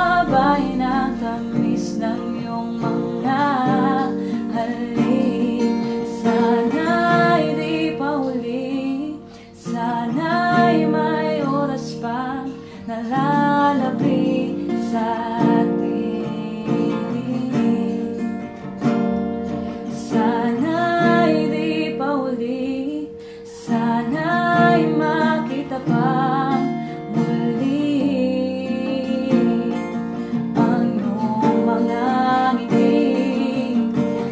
sabay na tamis ng iyong mga halik. Sana'y di pa huli, sana'y may oras pa nalalapit sa atin. Sana'y di pa huli, sana'y makita pa muli ang iyong mga ngiti.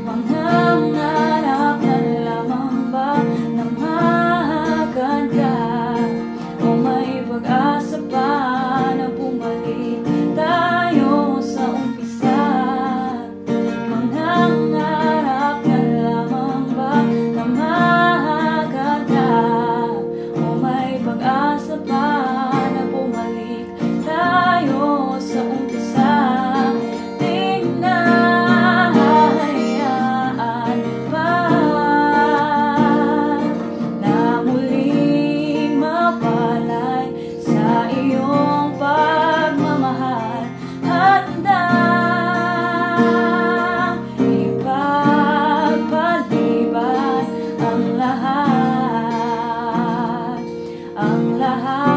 Mga ngarap na lamang ba na maganda, o may pag-asa pa na bumalik tayo sa umpisa? Mga ngarap na lamang ba na maganda, o may pag-asa pa na bumalik tayo sa umpisa? Tinahayaan ba na muling mapalay sa iyong pagmamahal? Handang ipagpaliban ang lahat, ang lahat.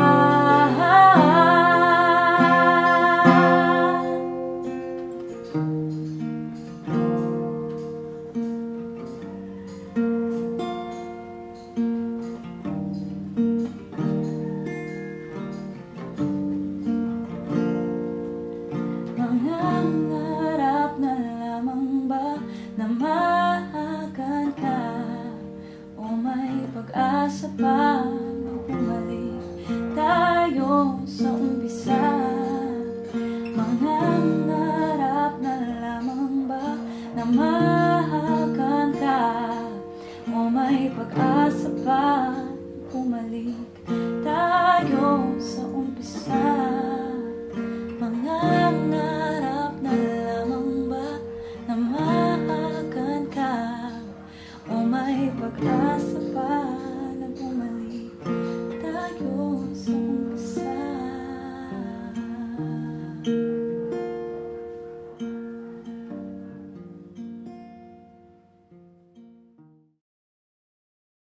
Mangangarap na lamang ba na maakan ka, o may pag-asa pa